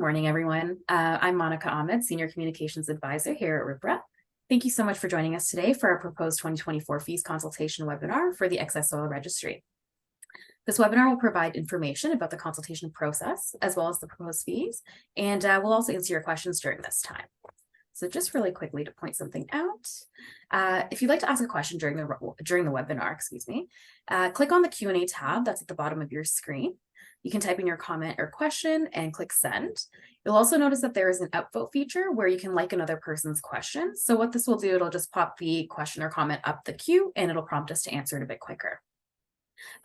morning, everyone. I'm Monica Ahmed, Senior Communications Advisor here at RIPRA. Thank you so much for joining us today for our proposed 2024 fees consultation webinar for the Excess Soil Registry. This webinar will provide information about the consultation process as well as the proposed fees, and we'll also answer your questions during this time. So just really quickly to point something out, if you'd like to ask a question during the webinar, click on the Q&A tab that's at the bottom of your screen. You can type in your comment or question and click send. You'll also notice that there is an upvote feature where you can like another person's question. So what this will do, it'll just pop the question or comment up the queue and it'll prompt us to answer it a bit quicker.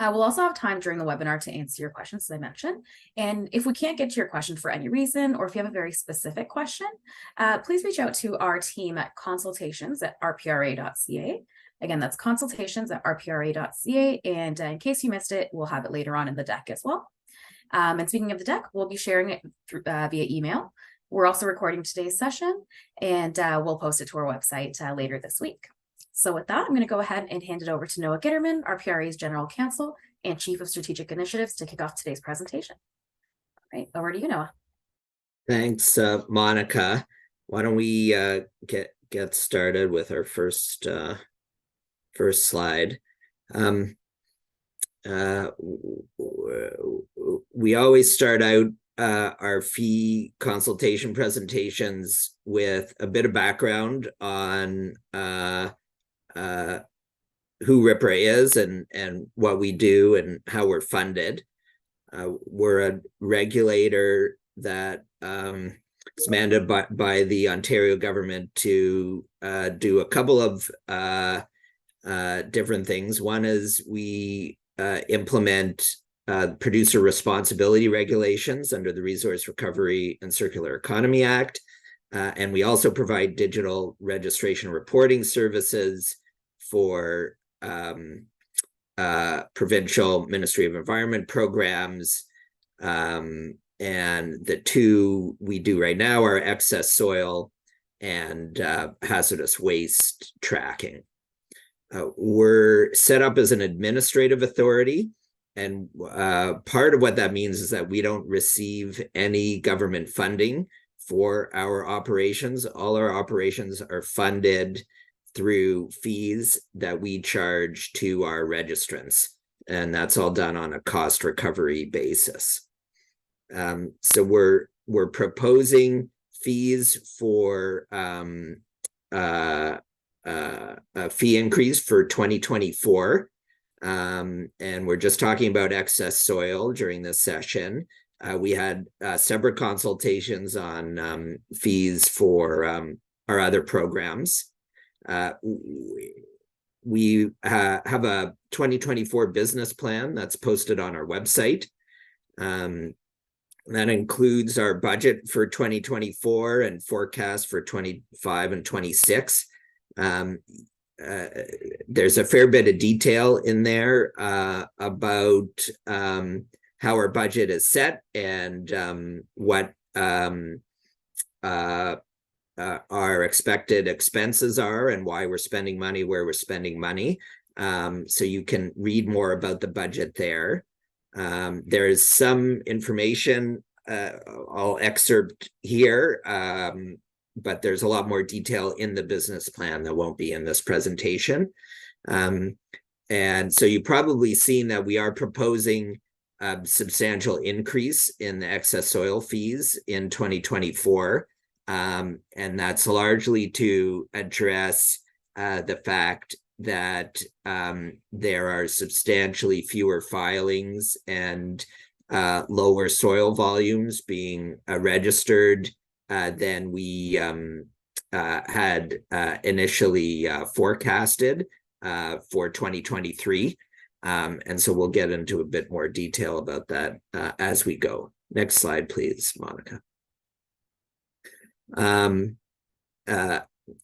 We'll also have time during the webinar to answer your questions, as I mentioned. And if we can't get to your question for any reason, or if you have a very specific question, please reach out to our team at consultations@rpra.ca. Again, that's consultations@rpra.ca. And in case you missed it, we'll have it later on in the deck as well. And speaking of the deck, we'll be sharing it via email. We're also recording today's session, and we'll post it to our website later this week. So with that, I'm going to go ahead and hand it over to Noah Gitterman, RPRA's General Counsel and Chief of Strategic Initiatives, to kick off today's presentation. All right, over to you, Noah. Thanks, Monica. Why don't we get started with our first slide. We always start out our fee consultation presentations with a bit of background on who RIPRA is and what we do and how we're funded. We're a regulator that is mandated by the Ontario government to do a couple of different things. One is we implement producer responsibility regulations under the Resource Recovery and Circular Economy Act. And we also provide digital registration reporting services for provincial Ministry of Environment programs. And the two we do right now are excess soil and hazardous waste tracking. We're set up as an administrative authority. And part of what that means is that we don't receive any government funding for our operations. All our operations are funded through fees that we charge to our registrants, and that's all done on a cost recovery basis. So we're proposing fees for a fee increase for 2024. And we're just talking about excess soil during this session. We had separate consultations on fees for our other programs. We have a 2024 business plan that's posted on our website. That includes our budget for 2024 and forecast for 25 and 26. There's a fair bit of detail in there about how our budget is set and what our expected expenses are and why we're spending money where we're spending money. So you can read more about the budget there. There is some information I'll excerpt here, but there's a lot more detail in the business plan that won't be in this presentation. And so you've probably seen that we are proposing a substantial increase in the excess soil fees in 2024. And that's largely to address the fact that there are substantially fewer filings and lower soil volumes being registered than we had initially forecasted for 2023. And so we'll get into a bit more detail about that as we go. Next slide, please, Monica.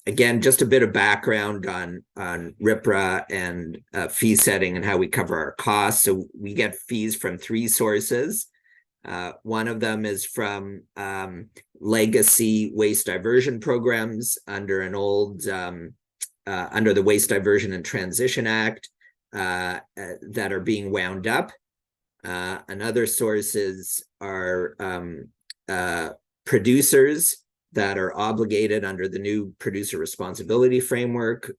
Again, just a bit of background on RIPRA and fee setting and how we cover our costs. So we get fees from three sources. One of them is from legacy waste diversion programs under an old, under the Waste Diversion and Transition Act that are being wound up. Another sources are producers that are obligated under the new producer responsibility framework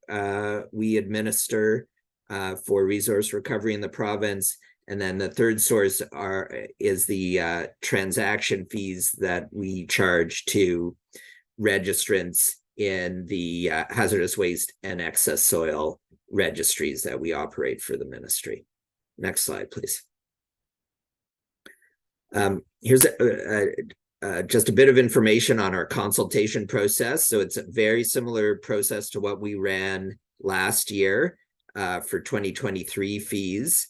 we administer for resource recovery in the province. And then the third source is the transaction fees that we charge to registrants in the hazardous waste and excess soil registries that we operate for the ministry. Next slide, please. Here's just a bit of information on our consultation process. So it's a very similar process to what we ran last year for 2023 fees.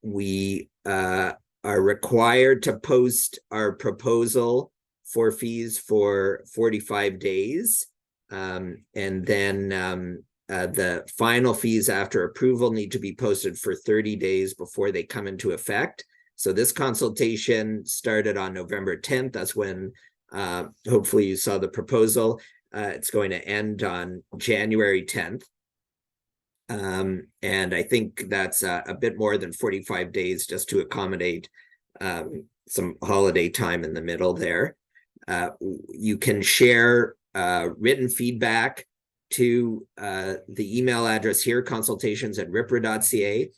We are required to post our proposal for fees for 45 days. And then the final fees after approval need to be posted for 30 days before they come into effect. So this consultation started on November 10th. That's when hopefully you saw the proposal. It's going to end on January 10th. And I think that's a bit more than 45 days just to accommodate some holiday time in the middle there. You can share written feedback to the email address here, consultations@ripra.ca.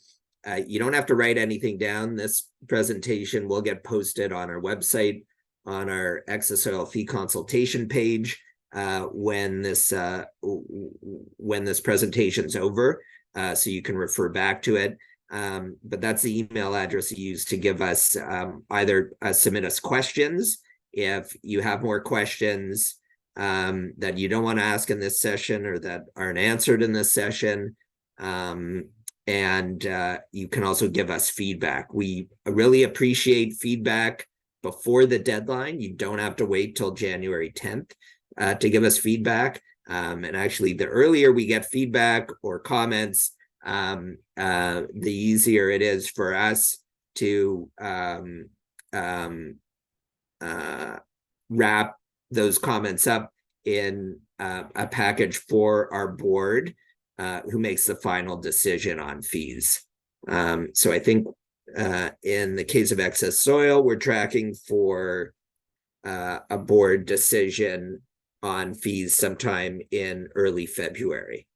You don't have to write anything down. This presentation will get posted on our website on our excess soil fee consultation page when this presentation's over, so you can refer back to it. But that's the email address you use to give us either submit us questions if you have more questions that you don't want to ask in this session or that aren't answered in this session. And you can also give us feedback. We really appreciate feedback before the deadline. You don't have to wait till January 10th to give us feedback. And actually, the earlier we get feedback or comments, the easier it is for us to wrap those comments up in a package for our board, who makes the final decision on fees. So I think in the case of excess soil, we're tracking for a board decision on fees sometime in early February.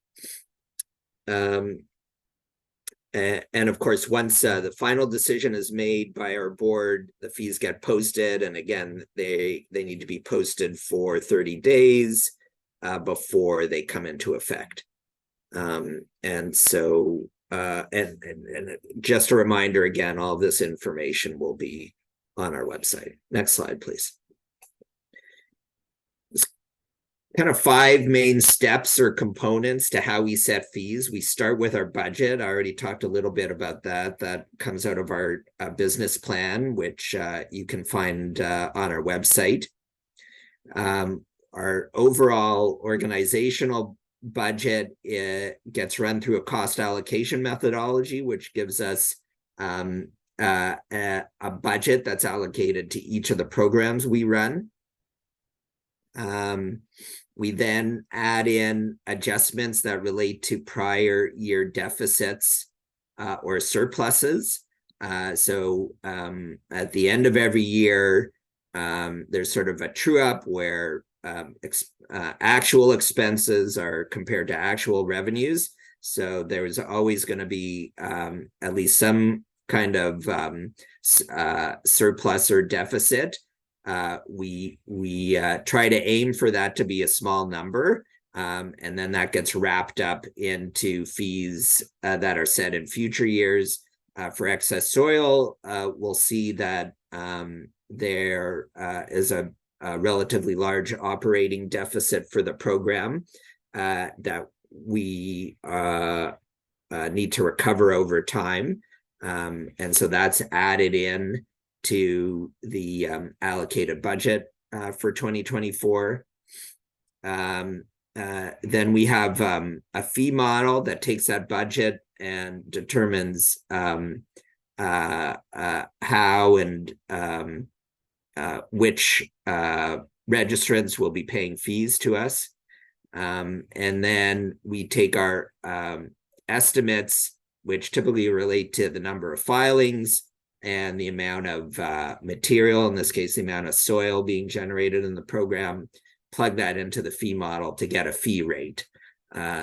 And of course, once the final decision is made by our board, the fees get posted. And again, they need to be posted for 30 days before they come into effect. And so, and just a reminder again, all this information will be on our website. Next slide, please. Kind of 5 main steps or components to how we set fees. We start with our budget. I already talked a little bit about that. That comes out of our business plan, which you can find on our website. Our overall organizational budget gets run through a cost allocation methodology, which gives us a budget that's allocated to each of the programs we run. We then add in adjustments that relate to prior year deficits or surpluses. So at the end of every year, there's sort of a true up where actual expenses are compared to actual revenues. So there's always going to be at least some kind of surplus or deficit. We try to aim for that to be a small number, and then that gets wrapped up into fees that are set in future years. For excess soil, we'll see that there is a relatively large operating deficit for the program that we need to recover over time. And so that's added in to the allocated budget for 2024. Then we have a fee model that takes that budget and determines how and which registrants will be paying fees to us. And then we take our estimates, which typically relate to the number of filings and the amount of material, in this case, the amount of soil being generated in the program, plug that into the fee model to get a fee rate.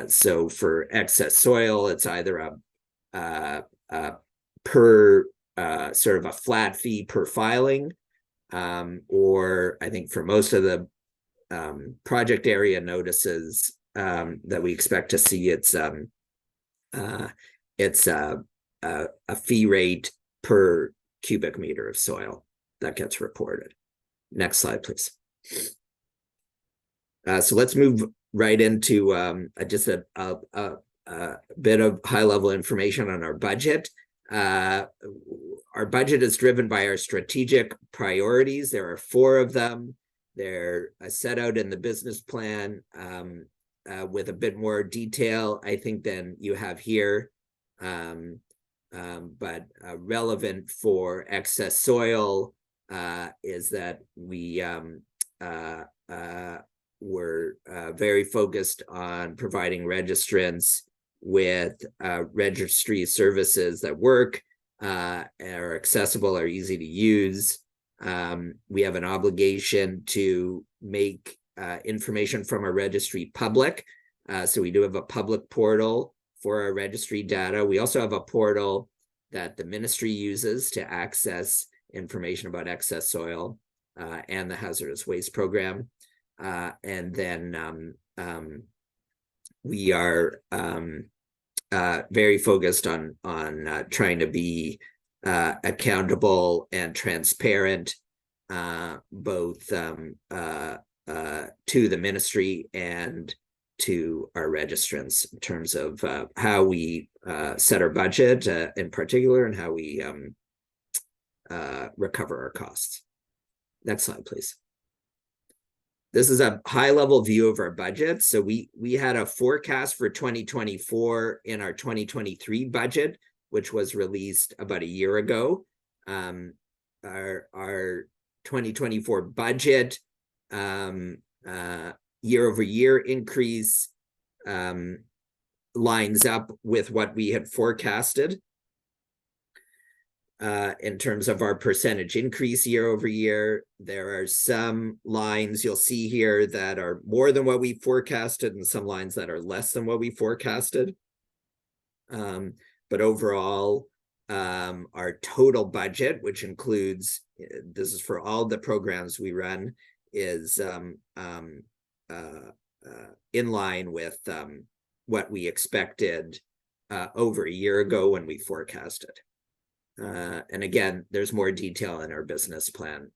So for excess soil, it's either a per sort of a flat fee per filing, or I think for most of the project area notices that we expect to see, it's a fee rate per cubic meter of soil that gets reported. Next slide, please. So let's move right into just a bit of high-level information on our budget. Our budget is driven by our strategic priorities. There are 4 of them. They're set out in the business plan with a bit more detail, I think, than you have here. But relevant for excess soil is that we're very focused on providing registrants with registry services that work, are accessible, are easy to use. We have an obligation to make information from our registry public. So we do have a public portal for our registry data. We also have a portal that the ministry uses to access information about excess soil and the hazardous waste program. And then we are very focused on trying to be accountable and transparent, both to the ministry and to our registrants in terms of how we set our budget in particular, and how we recover our costs. Next slide, please. This is a high-level view of our budget. So we had a forecast for 2024 in our 2023 budget, which was released about a year ago. Our 2024 budget year-over-year increase lines up with what we had forecasted in terms of our percentage increase year-over-year. There are some lines you'll see here that are more than what we forecasted, and some lines that are less than what we forecasted. But overall, our total budget, which includes, this is for all the programs we run, is in line with what we expected over a year ago when we forecasted. And again, there's more detail in our business plan.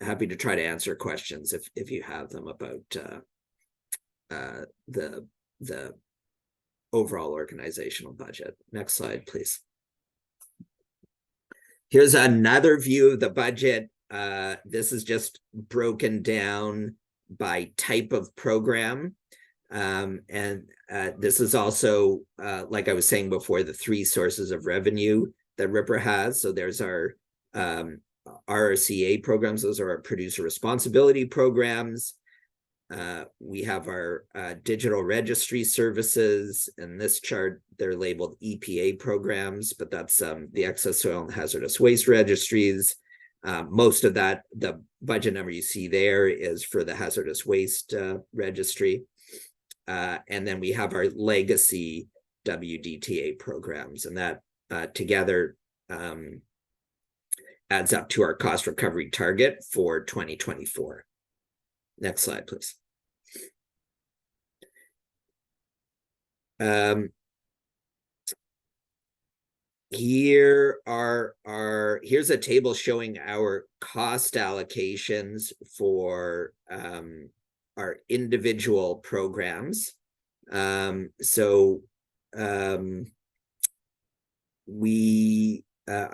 Happy to try to answer questions if you have them about the overall organizational budget. Next slide, please. Here's another view of the budget. This is just broken down by type of program. And this is also, like I was saying before, the 3 sources of revenue that RIPRA has. So there's our RRCA programs. Those are our producer responsibility programs. We have our digital registry services. In this chart, they're labeled EPA programs, but that's the excess soil and hazardous waste registries. Most of that, the budget number you see there, is for the hazardous waste registry. And then we have our legacy WDTA programs, and that together adds up to our cost recovery target for 2024. Next slide, please. Here's a table showing our cost allocations for our individual programs. I'm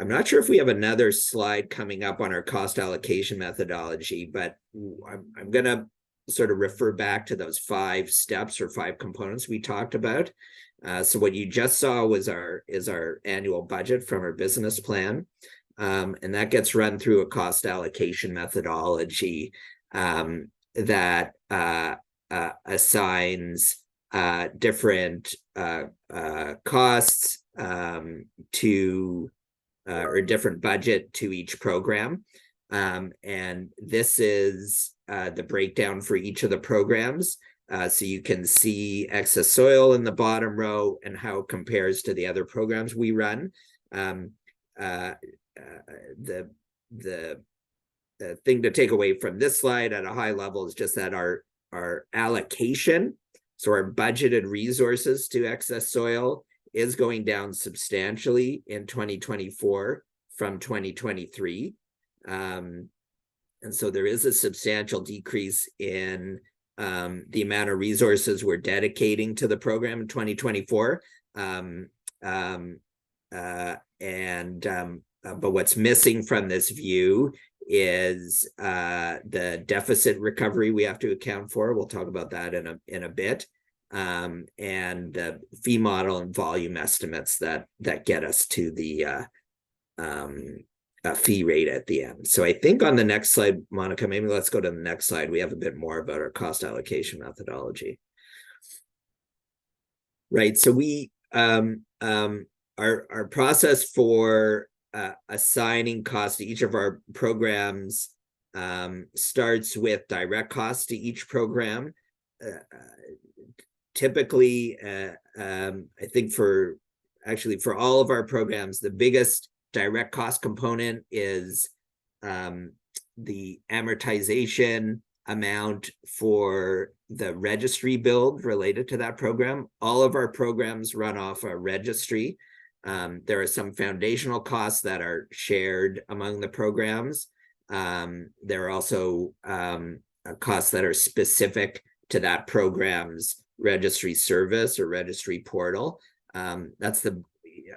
not sure if we have another slide coming up on our cost allocation methodology, but I'm going to sort of refer back to those 5 steps or 5 components we talked about. So what you just saw was our annual budget from our business plan, and that gets run through a cost allocation methodology that assigns different costs to or a different budget to each program. And this is the breakdown for each of the programs. So you can see excess soil in the bottom row and how it compares to the other programs we run. The thing to take away from this slide at a high level is just that our allocation, so our budgeted resources to excess soil, is going down substantially in 2024 from 2023. And so there is a substantial decrease in the amount of resources we're dedicating to the program in 2024. But what's missing from this view is the deficit recovery we have to account for. We'll talk about that in a bit. And the fee model and volume estimates that get us to the fee rate at the end. So I think on the next slide, Monica, maybe let's go to the next slide. We have a bit more about our cost allocation methodology. Right. So we our process for assigning costs to each of our programs starts with direct costs to each program. Typically, I think for all of our programs, the biggest direct cost component is the amortization amount for the registry build related to that program. All of our programs run off a registry. There are some foundational costs that are shared among the programs. There are also costs that are specific to that program's registry service or registry portal. That's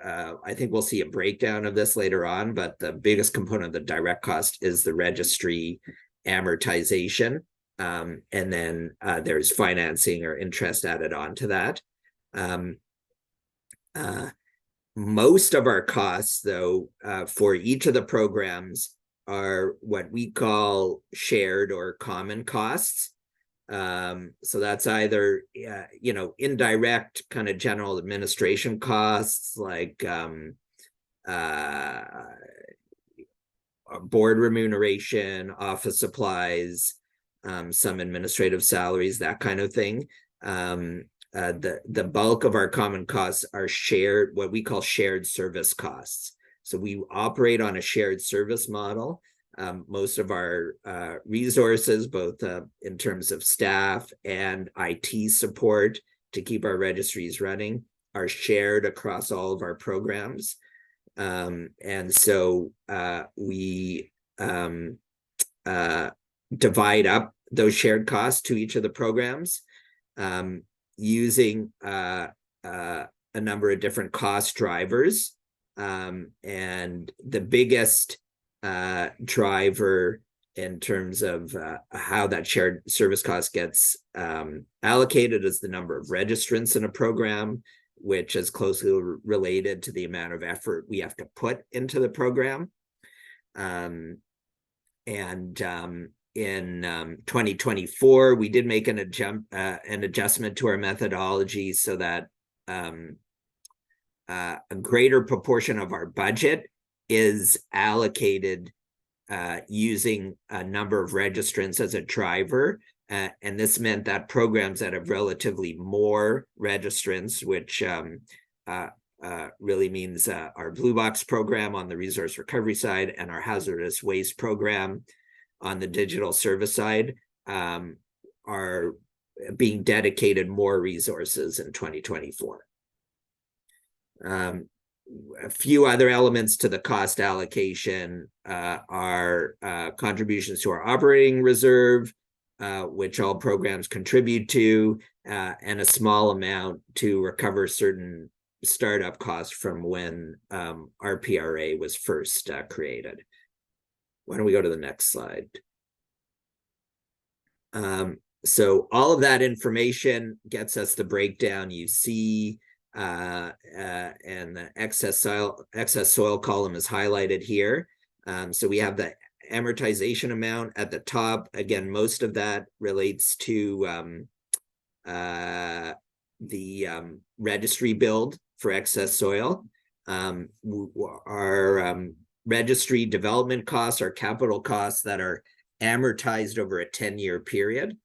I think we'll see a breakdown of this later on, but the biggest component of the direct cost is the registry amortization. And then there's financing or interest added on to that. Most of our costs, though, for each of the programs are what we call shared or common costs. So that's either, indirect kind of general administration costs like board remuneration, office supplies, some administrative salaries, that kind of thing. The bulk of our common costs are shared, what we call shared service costs. So we operate on a shared service model. Most of our resources, both in terms of staff and IT support to keep our registries running, are shared across all of our programs. And so we divide up those shared costs to each of the programs using a number of different cost drivers. And the biggest driver in terms of how that shared service cost gets allocated is the number of registrants in a program, which is closely related to the amount of effort we have to put into the program. In 2024, we did make an adjustment to our methodology so that a greater proportion of our budget is allocated using a number of registrants as a driver. And this meant that programs that have relatively more registrants, which really means our Blue Box program on the resource recovery side and our hazardous waste program on the digital service side, are being dedicated more resources in 2024. A few other elements to the cost allocation are contributions to our operating reserve, which all programs contribute to, and a small amount to recover certain startup costs from when RPRA was first created. Why don't we go to the next slide? So all of that information gets us the breakdown you see, and the excess soil column is highlighted here. So we have the amortization amount at the top. Again, most of that relates to the registry build for excess soil. our registry development costs are capital costs that are amortized over a 10-year period.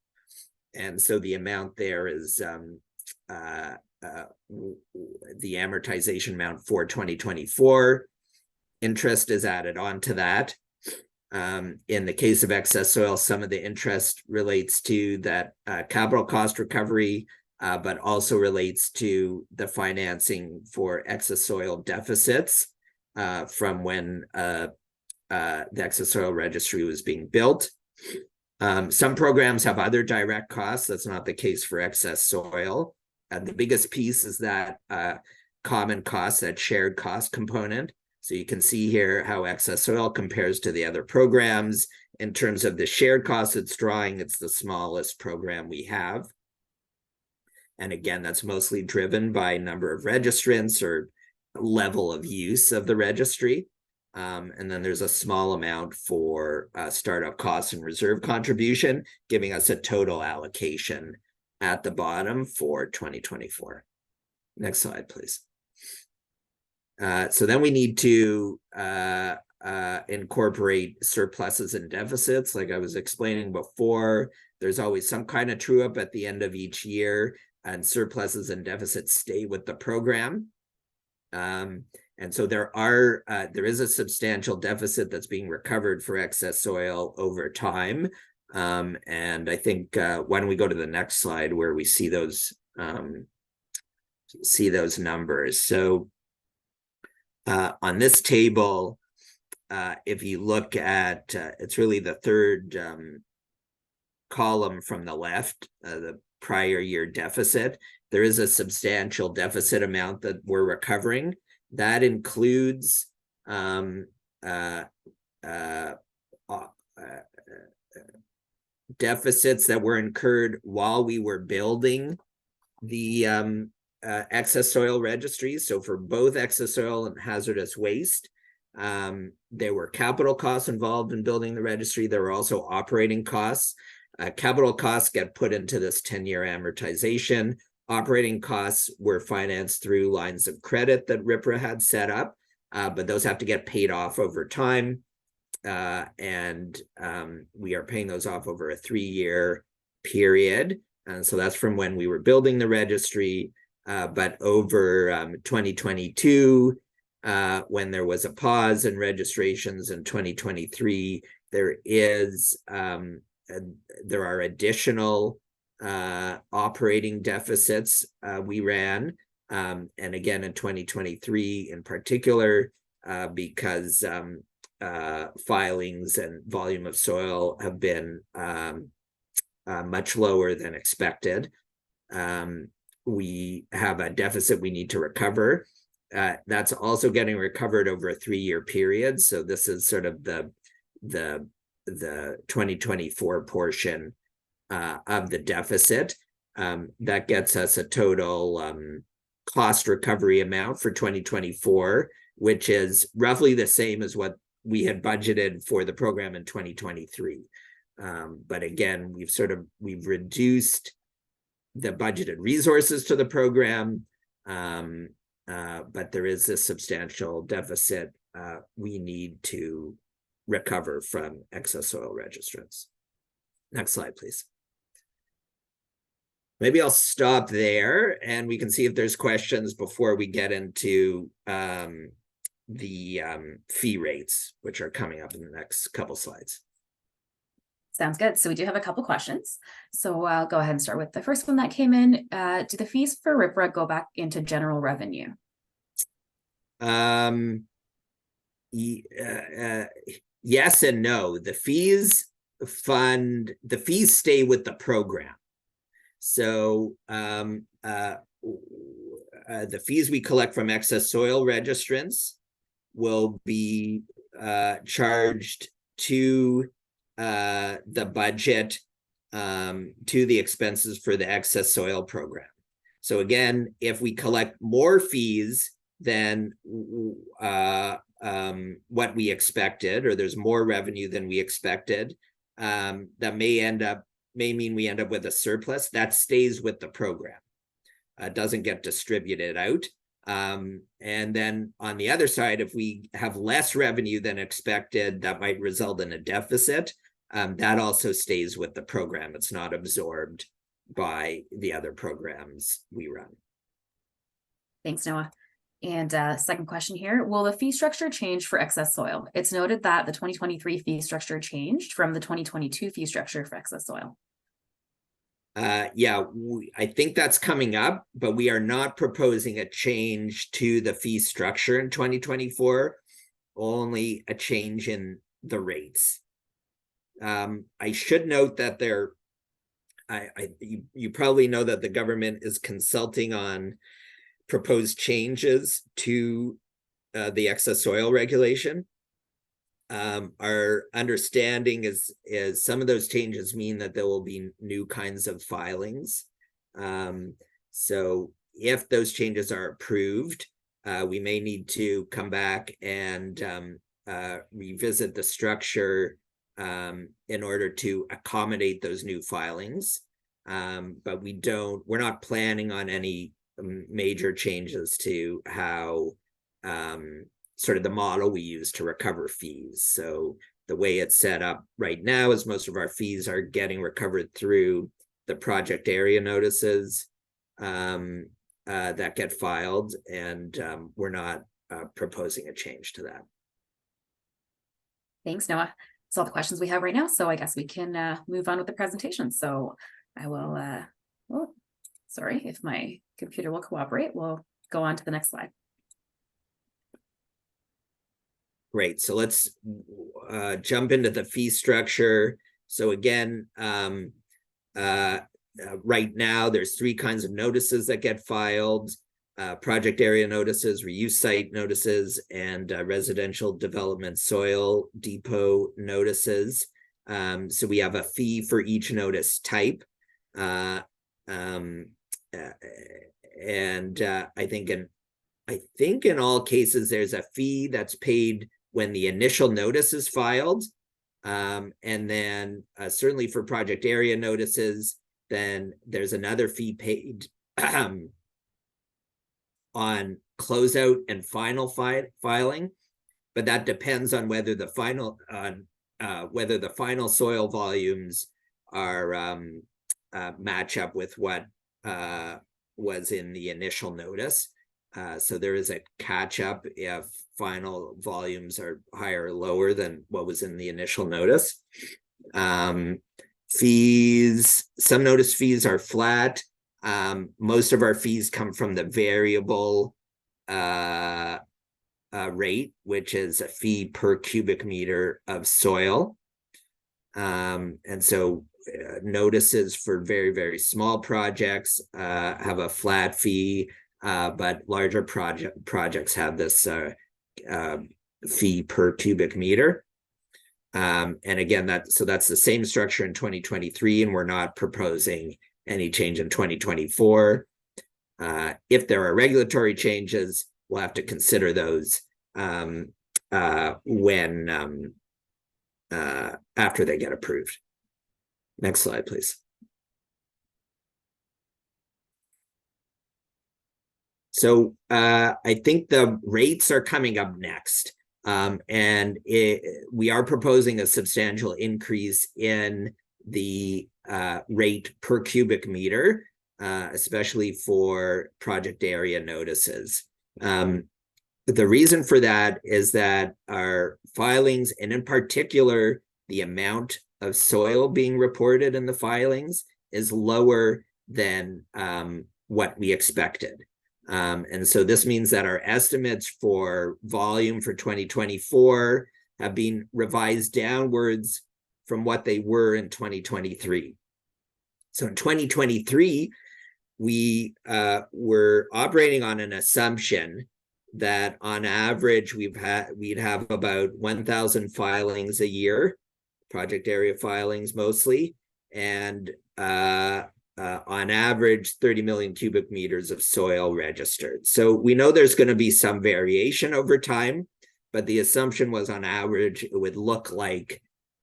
And so the amount there is the amortization amount for 2024. Interest is added on to that. In the case of excess soil, some of the interest relates to that capital cost recovery, but also relates to the financing for excess soil deficits from when the Excess Soil Registry was being built. Some programs have other direct costs. That's not the case for excess soil. The biggest piece is that common cost, that shared cost component. So you can see here how excess soil compares to the other programs. In terms of the shared costs it's drawing, it's the smallest program we have. And again, that's mostly driven by number of registrants or level of use of the registry. And then there's a small amount for startup costs and reserve contribution, giving us a total allocation at the bottom for 2024. Next slide, please. So then we need to incorporate surpluses and deficits. Like I was explaining before, there's always some kind of true up at the end of each year, and surpluses and deficits stay with the program. And so there is a substantial deficit that's being recovered for excess soil over time. And I think when we go to the next slide where we see those numbers. So on this table, if you look at, it's really the third column from the left, the prior year deficit, there is a substantial deficit amount that we're recovering. That includes deficits that were incurred while we were building the excess soil registries. So for both excess soil and hazardous waste, there were capital costs involved in building the registry. There were also operating costs. Capital costs get put into this 10-year amortization. Operating costs were financed through lines of credit that RIPRA had set up, but those have to get paid off over time. And we are paying those off over a 3-year period. And so that's from when we were building the registry. But over 2022, when there was a pause in registrations in 2023, there are additional operating deficits we ran. And again, in 2023 in particular, because filings and volume of soil have been much lower than expected. We have a deficit we need to recover. That's also getting recovered over a 3-year period. So this is sort of the 2024 portion of the deficit. That gets us a total cost recovery amount for 2024, which is roughly the same as what we had budgeted for the program in 2023. But again, we've reduced the budgeted resources to the program, but there is a substantial deficit we need to recover from excess soil registrants. Next slide, please. Maybe I'll stop there and we can see if there's questions before we get into the fee rates, which are coming up in the next couple slides. Sounds good. So we do have a couple questions. So I'll go ahead and start with the first one that came in. Do the fees for RIPRA go back into general revenue? Yes and no. The fees stay with the program. So the fees we collect from excess soil registrants will be charged to the budget, to the expenses for the excess soil program. So again, if we collect more fees than what we expected, or there's more revenue than we expected, that may mean we end up with a surplus that stays with the program. Doesn't get distributed out. And then on the other side, if we have less revenue than expected, that might result in a deficit. That also stays with the program. It's not absorbed by the other programs we run. Thanks, Noah. And second question here, will the fee structure change for excess soil? It's noted that the 2023 fee structure changed from the 2022 fee structure for excess soil. Yeah, I think that's coming up, but we are not proposing a change to the fee structure in 2024, only a change in the rates. I should note that you probably know that the government is consulting on proposed changes to the excess soil regulation. Our understanding is some of those changes mean that there will be new kinds of filings. So if those changes are approved, we may need to come back and revisit the structure in order to accommodate those new filings. But we're not planning on any major changes to how sort of the model we use to recover fees. So the way it's set up right now is most of our fees are getting recovered through the project area notices that get filed, and we're not proposing a change to that. Thanks, Noah. That's all the questions we have right now. So I guess we can move on with the presentation. So I will, oh, sorry, if my computer will cooperate, we'll go on to the next slide. Great. So let's jump into the fee structure. So again, right now there's three kinds of notices that get filed: project area notices, reuse site notices, and residential development soil depot notices. So we have a fee for each notice type. And I think in all cases there's a fee that's paid when the initial notice is filed, and then certainly for project area notices, then there's another fee paid on closeout and final filing, but that depends on whether the final soil volumes are match up with what was in the initial notice. So there is a catch up if final volumes are higher or lower than what was in the initial notice. Fees, some notice fees are flat. Most of our fees come from the variable rate, which is a fee per cubic meter of soil. And so notices for very, very small projects have a flat fee, but larger projects have this fee per cubic meter. And again, that's the same structure in 2023, and we're not proposing any change in 2024. If there are regulatory changes, we'll have to consider those when after they get approved. Next slide, please. So I think the rates are coming up next. And we are proposing a substantial increase in the rate per cubic meter, especially for project area notices. The reason for that is that our filings, and in particular, the amount of soil being reported in the filings, is lower than what we expected. And so this means that our estimates for volume for 2024 have been revised downwards from what they were in 2023. So in 2023, we were operating on an assumption that on average we'd have about 1,000 filings a year, project area filings mostly, and on average 30 million cubic meters of soil registered. So we know there's going to be some variation over time, but the assumption was on average it would look like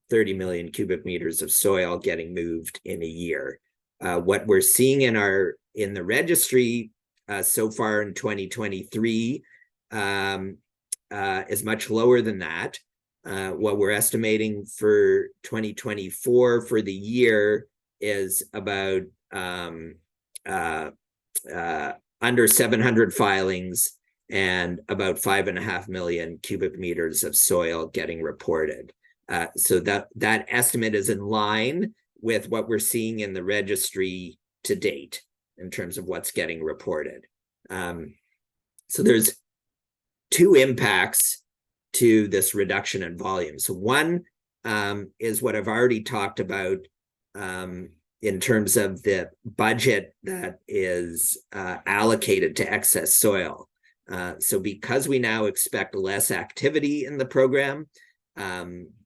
30 million cubic meters of soil getting moved in a year. What we're seeing in the registry so far in 2023 is much lower than that. What we're estimating for 2024 for the year is about under 700 filings and about 5.5 million cubic meters of soil getting reported. So that estimate is in line with what we're seeing in the registry to date in terms of what's getting reported. So there's two impacts to this reduction in volume. So one is what I've already talked about in terms of the budget that is allocated to excess soil. So because we now expect less activity in the program,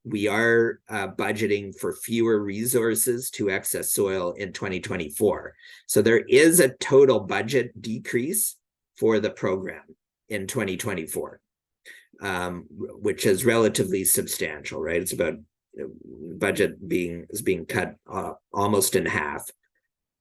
we are budgeting for fewer resources to excess soil in 2024. So there is a total budget decrease for the program in 2024, which is relatively substantial, right? It's about budget is being cut almost in half.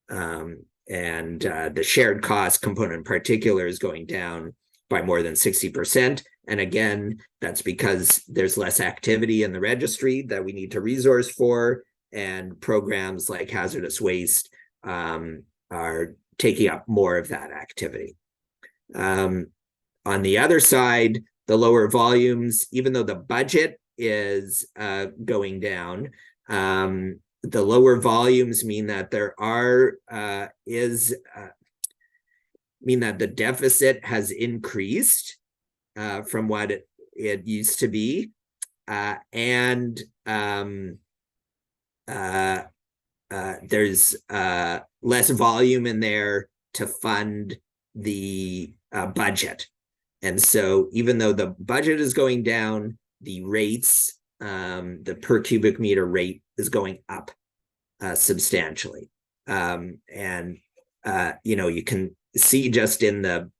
And the shared cost component in particular is going down by more than 60%. And again, that's because there's less activity in the registry that we need to resource for, and programs like hazardous waste are taking up more of that activity. On the other side, the lower volumes, even though the budget is going down, the lower volumes mean that mean that the deficit has increased from what it used to be, and there's less volume in there to fund the budget. And so even though the budget is going down, the rates, the per cubic meter rate is going up substantially. You can see just in the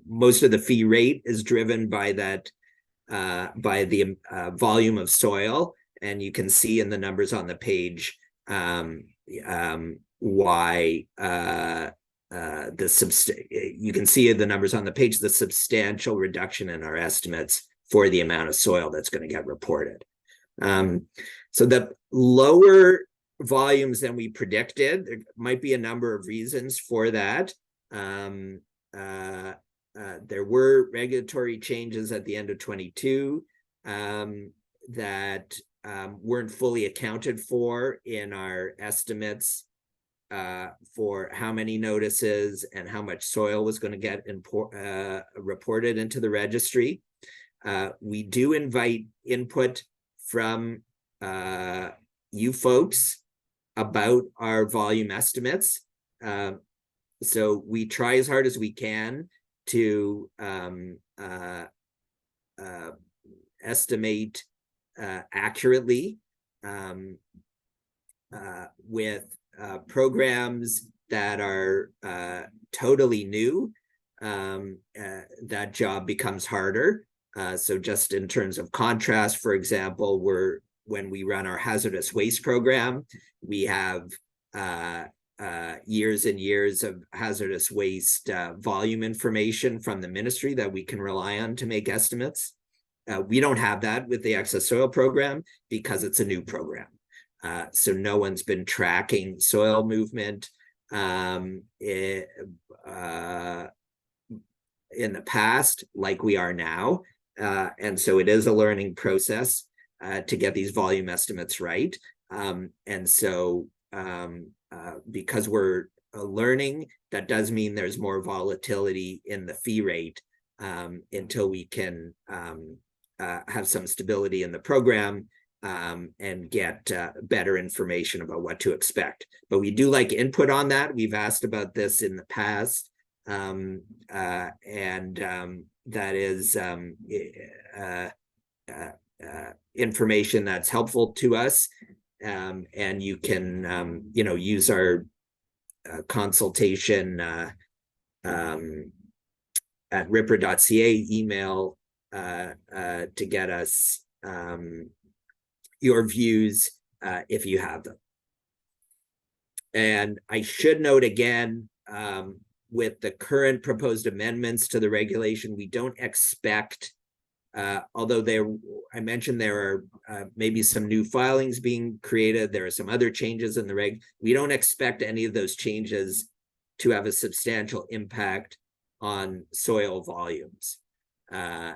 most of the fee rate is driven by that by the volume of soil, and you can see in the numbers on the page why you can see the numbers on the page, the substantial reduction in our estimates for the amount of soil that's going to get reported. So the lower volumes than we predicted, there might be a number of reasons for that. There were regulatory changes at the end of 22 that weren't fully accounted for in our estimates for how many notices and how much soil was going to get reported into the registry. We do invite input from you folks about our volume estimates. So we try as hard as we can to estimate accurately with programs that are totally new. That job becomes harder. So just in terms of contrast, for example, when we run our hazardous waste program, we have years and years of hazardous waste volume information from the ministry that we can rely on to make estimates. We don't have that with the excess soil program because it's a new program. So no one's been tracking soil movement in the past like we are now. And so it is a learning process to get these volume estimates right. And so because we're learning, that does mean there's more volatility in the fee rate until we can have some stability in the program and get better information about what to expect. But we do like input on that. We've asked about this in the past, and that is information that's helpful to us. And you can, use our consultation at ripper.ca email to get us your views if you have them. And I should note again, with the current proposed amendments to the regulation, we don't expect, although I mentioned there are maybe some new filings being created, there are some other changes in the reg. We don't expect any of those changes to have a substantial impact on soil volumes.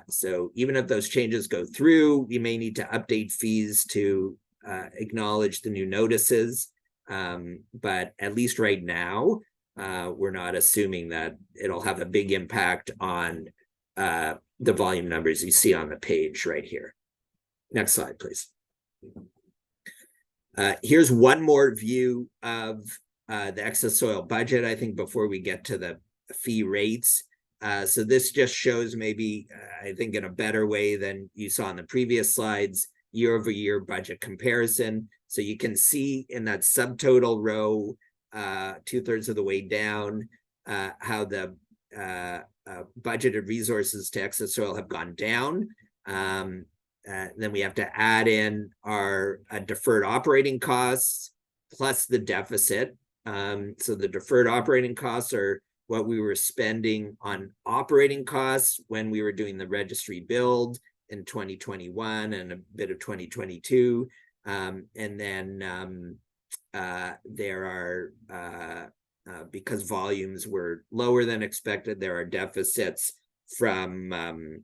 So even if those changes go through, we may need to update fees to acknowledge the new notices. But at least right now, we're not assuming that it'll have a big impact on the volume numbers you see on the page right here. Next slide, please. Here's one more view of the excess soil budget, I think, before we get to the fee rates. So this just shows maybe, I think in a better way than you saw in the previous slides, year-over-year budget comparison. So you can see in that subtotal row, 2/3 of the way down, how the budgeted resources to excess soil have gone down. Then we have to add in our deferred operating costs plus the deficit. So the deferred operating costs are what we were spending on operating costs when we were doing the registry build in 2021 and a bit of 2022. And then there are, because volumes were lower than expected, there are deficits from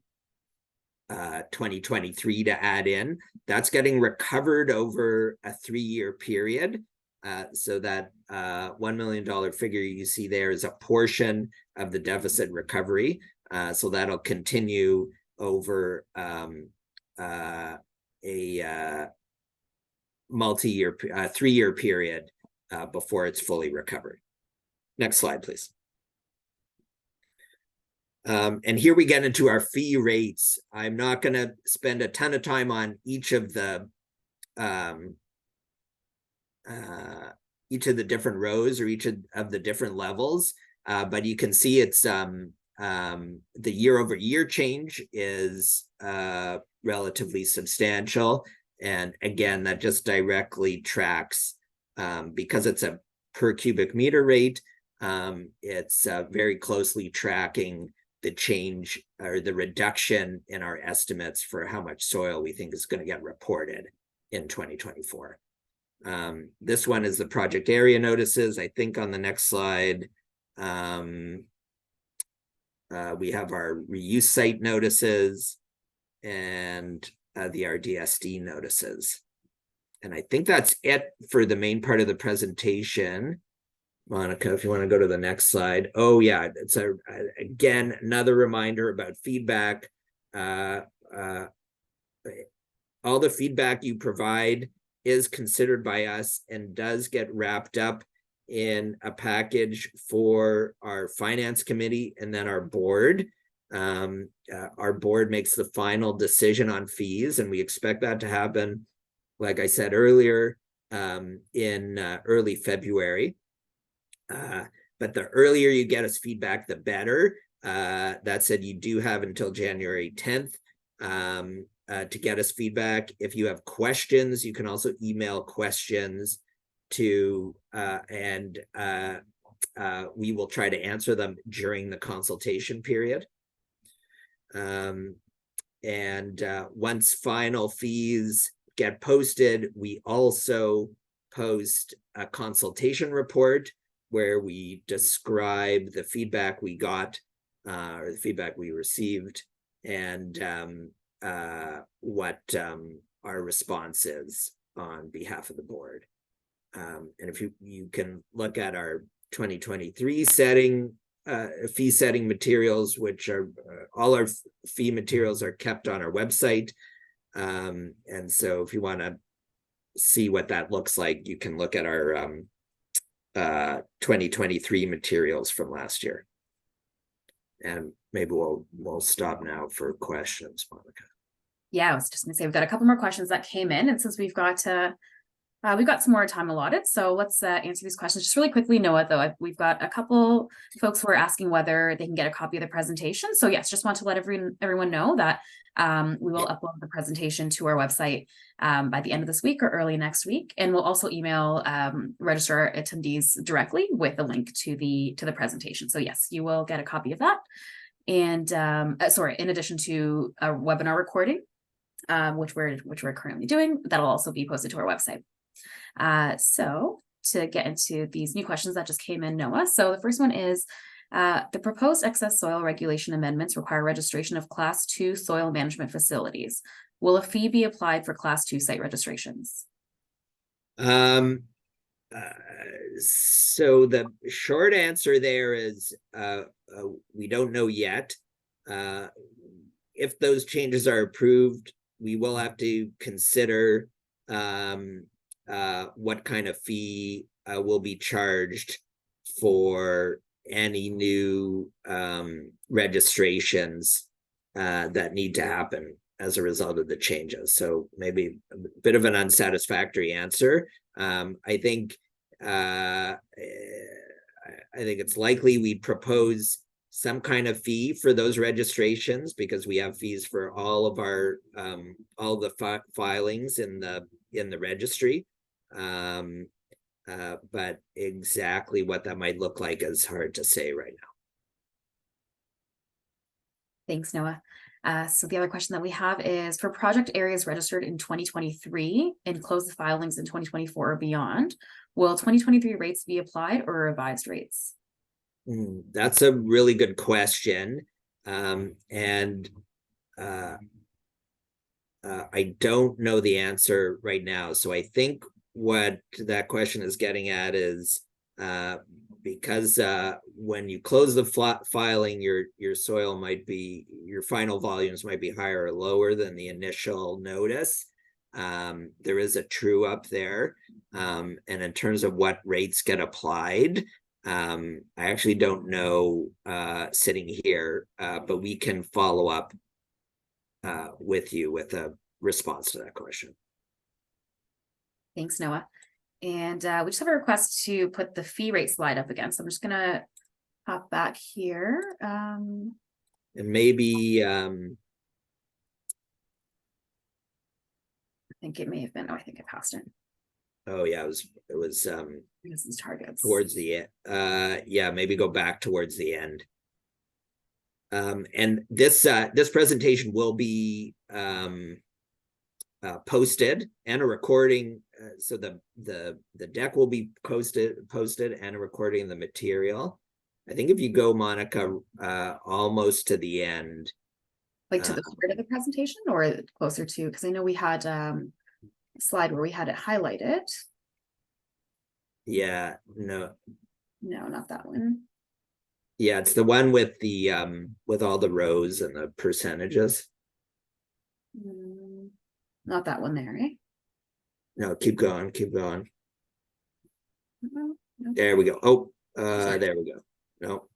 2023 to add in. That's getting recovered over a 3-year period. So that $1 million figure you see there is a portion of the deficit recovery. So that'll continue over a multi-year, 3-year period before it's fully recovered. Next slide, please. And here we get into our fee rates. I'm not going to spend a ton of time on each of the different rows or each of the different levels, but you can see it's the year-over-year change is relatively substantial. And again, that just directly tracks, because it's a per cubic meter rate, it's very closely tracking the change or the reduction in our estimates for how much soil we think is going to get reported in 2024. This one is the project area notices. I think on the next slide, we have our reuse site notices and the RDSD notices. And I think that's it for the main part of the presentation. Monica, if you want to go to the next slide. Oh yeah, it's again, another reminder about feedback. All the feedback you provide is considered by us and does get wrapped up in a package for our finance committee and then our board. Our board makes the final decision on fees, and we expect that to happen, like I said earlier, in early February. But the earlier you get us feedback, the better. That said, you do have until January 10th to get us feedback. If you have questions, you can also email questions to, and we will try to answer them during the consultation period. Once final fees get posted, we also post a consultation report where we describe the feedback we got, or the feedback we received, and what our response is on behalf of the board. And if you can look at our 2023 fee setting materials, which are all our fee materials are kept on our website. And so if you want to see what that looks like, you can look at our 2023 materials from last year. And maybe we'll stop now for questions, Monica. Yeah, I was just gonna say we've got a couple more questions that came in, and since we've got We've got some more time allotted, so let's answer these questions just really quickly. Noah, though, we've got a couple folks who are asking whether they can get a copy of the presentation. So yes, just want to let everyone know that we will upload the presentation to our website by the end of this week or early next week, and we'll also email registrar attendees directly with a link to the presentation. So yes, you will get a copy of that. And sorry, in addition to a webinar recording, which we're currently doing, that'll also be posted to our website. So to get into these new questions that just came in, Noah. So the first one is, the proposed excess soil regulation amendments require registration of Class 2 soil management facilities. Will a fee be applied for Class 2 site registrations? So the short answer there is we don't know yet. If those changes are approved, we will have to consider what kind of fee will be charged for any new registrations that need to happen as a result of the changes. So maybe a bit of an unsatisfactory answer. I think it's likely we'd propose some kind of fee for those registrations, because we have fees for all of our all the filings in the registry. But exactly what that might look like is hard to say right now. Thanks, Noah. So the other question that we have is, for project areas registered in 2023 and close the filings in 2024 or beyond, will 2023 rates be applied or revised rates? That's a really good question. I don't know the answer right now. So I think what that question is getting at is because when you close the filing, your soil might be, your final volumes might be higher or lower than the initial notice. There is a true up there. And in terms of what rates get applied, I actually don't know sitting here, but we can follow up with you with a response to that question. Thanks, Noah. And we just have a request to put the fee rate slide up again. So I'm just gonna hop back here. And maybe I think it may have been, oh, I think I passed it. Oh yeah, it was This is targets. towards the end. Yeah, maybe go back towards the end. And this presentation will be posted, and a recording. So the deck will be posted, and a recording of the material. I think if you go, Monica, almost to the end, Like to the start of the presentation, or closer to, because I know we had a slide where we had it highlighted. Yeah, no, not that one. Yeah, it's the one with the with all the rows and the percentages. Not that one there, eh? No, keep going, keep going. No. There we go. Oh, there we go. No,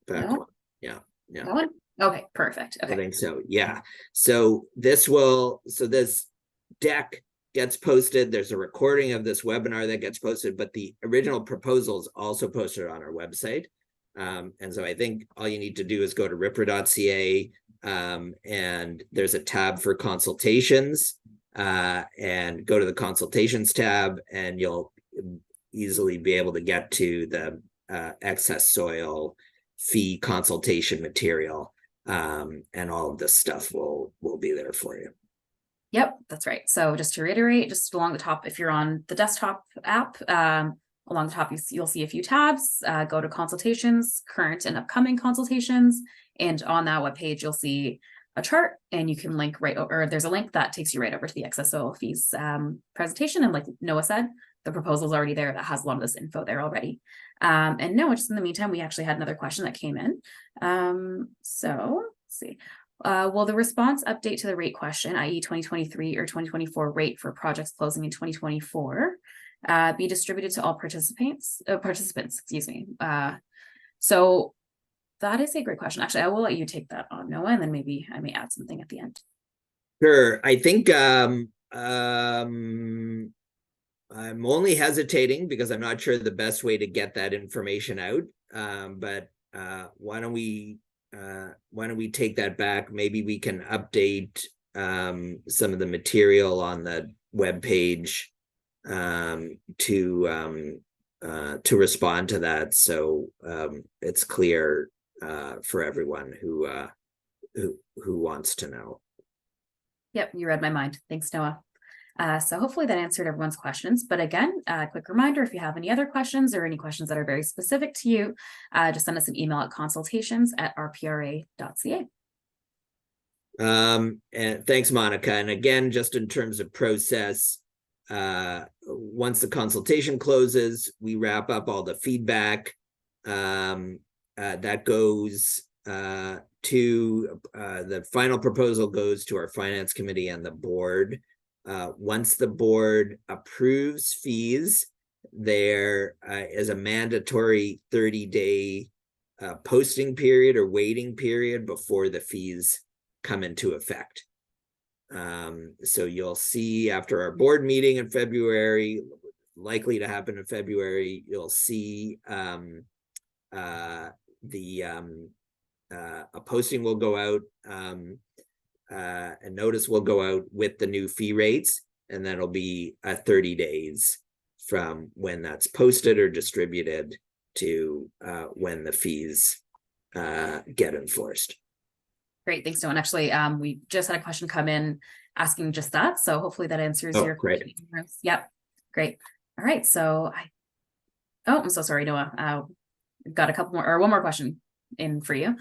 back one. Yeah. That one? Okay, perfect. Okay. I think so. Yeah. So this deck gets posted. There's a recording of this webinar that gets posted, but the original proposal is also posted on our website. And so I think all you need to do is go to ripper.ca, and there's a tab for consultations, and go to the consultations tab, and you'll easily be able to get to the excess soil fee consultation material, and all of this stuff will be there for you. Yep, that's right. So just to reiterate, just along the top, if you're on the desktop app, along the top, you'll see a few tabs. Go to consultations, current and upcoming consultations. And on that webpage, you'll see a chart, and you can link right over, or there's a link that takes you right over to the excess soil fees presentation. And like Noah said, the proposal is already there that has a lot of this info there already. And Noah, just in the meantime, we actually had another question that came in. So let's see. Will the response update to the rate question, i.e. 2023 or 2024 rate for projects closing in 2024, be distributed to all participants, excuse me. So that is a great question. Actually, I will let you take that on, Noah, and then maybe I may add something at the end. Sure. I think I'm only hesitating because I'm not sure the best way to get that information out. But why don't we take that back? Maybe we can update some of the material on the webpage to respond to that, so it's clear for everyone who wants to know. Yep, you read my mind. Thanks, Noah. So hopefully that answered everyone's questions. But again, a quick reminder, if you have any other questions or any questions that are very specific to you, just send us an email at consultations@rpra.ca. And thanks, Monica. And again, just in terms of process, once the consultation closes, we wrap up all the feedback. That goes to the final proposal goes to our finance committee and the board. Once the board approves fees, there is a mandatory 30-day posting period or waiting period before the fees come into effect. So you'll see after our board meeting in February, likely to happen in February, you'll see a posting will go out, a notice will go out with the new fee rates, and then it'll be 30 days from when that's posted or distributed to when the fees get enforced. Great, thanks, Noah. And actually, we just had a question come in asking just that. So hopefully that answers your question. Yep, great. All right, so I'm so sorry, Noah. Got a couple more, or one more question in for you.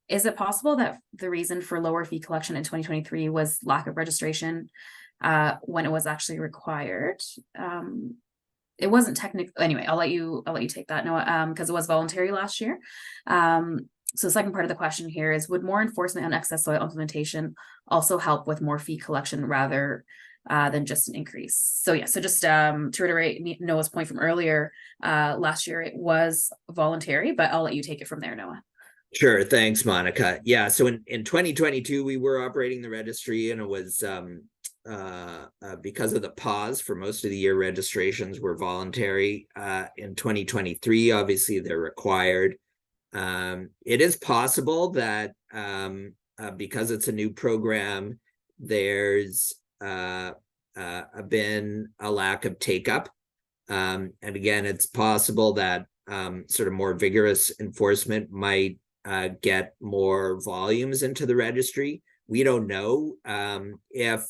Is it possible that the reason for lower fee collection in 2023 was lack of registration when it was actually required? It wasn't technically, anyway, I'll let you take that, Noah, because it was voluntary last year. So the second part of the question here is, would more enforcement on excess soil implementation also help with more fee collection rather than just an increase? So yeah, so just to reiterate Noah's point from earlier, last year it was voluntary, but I'll let you take it from there, Noah. Sure, thanks, Monica. Yeah, so in 2022, we were operating the registry, and it was because of the pause for most of the year, registrations were voluntary. In 2023, obviously they're required. It is possible that because it's a new program, there's been a lack of take-up. And again, it's possible that sort of more vigorous enforcement might get more volumes into the registry. We don't know if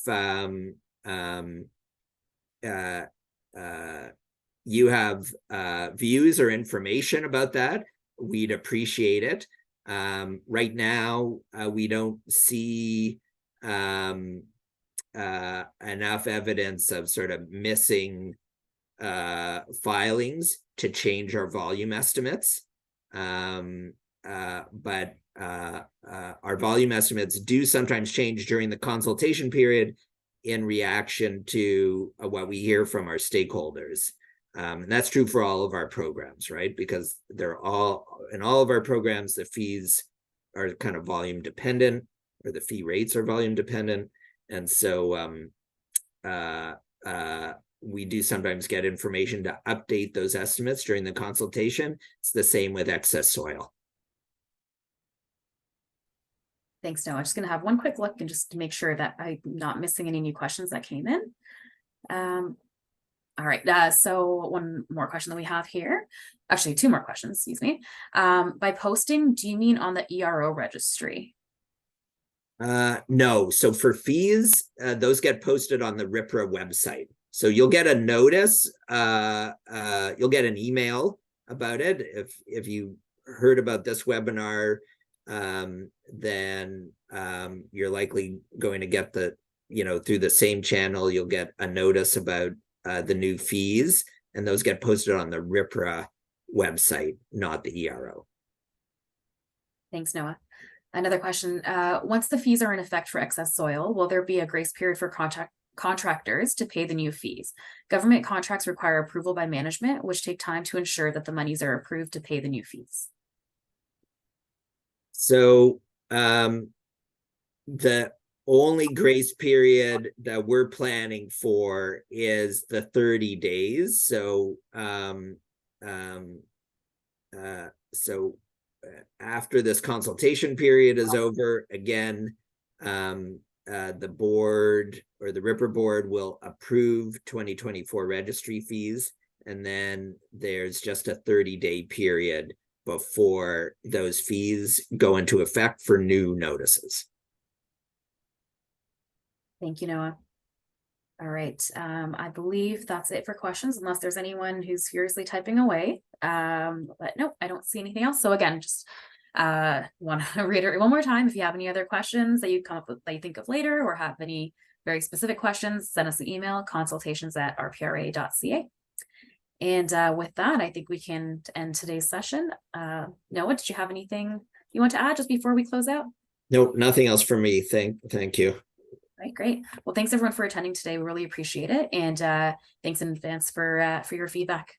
you have views or information about that. We'd appreciate it. Right now, we don't see enough evidence of sort of missing filings to change our volume estimates. But our volume estimates do sometimes change during the consultation period in reaction to what we hear from our stakeholders. And that's true for all of our programs, right? Because they're all, in all of our programs, the fees are kind of volume dependent, or the fee rates are volume dependent. And so we do sometimes get information to update those estimates during the consultation. It's the same with excess soil. Thanks, Noah. I'm just going to have one quick look and just to make sure that I'm not missing any new questions that came in. All right, so one more question that we have here. Actually, two more questions, excuse me. By posting, do you mean on the ERO registry? No, so for fees, those get posted on the RIPRA website. So you'll get a notice, you'll get an email about it. If you heard about this webinar, then you're likely going to get through the same channel, you'll get a notice about the new fees, and those get posted on the RIPRA website, not the ERO. Thanks, Noah. Another question, once the fees are in effect for excess soil, will there be a grace period for contractors to pay the new fees? Government contracts require approval by management, which take time to ensure that the monies are approved to pay the new fees. So only grace period that we're planning for is the 30 days. So after this consultation period is over, again, the board or the Ripper board will approve 2024 registry fees, and then there's just a 30-day period before those fees go into effect for new notices. Thank you, Noah. All right, I believe that's it for questions, unless there's anyone who's furiously typing away. But no, I don't see anything else. So again, just want to reiterate one more time, if you have any other questions that you come up with that you think of later, or have any very specific questions, send us an email, consultations@rpra.ca. And with that, I think we can end today's session. Noah, did you have anything you want to add just before we close out? Nope, nothing else from me. Thank you. Right, great. Well, thanks everyone for attending today. We really appreciate it. And thanks in advance for your feedback.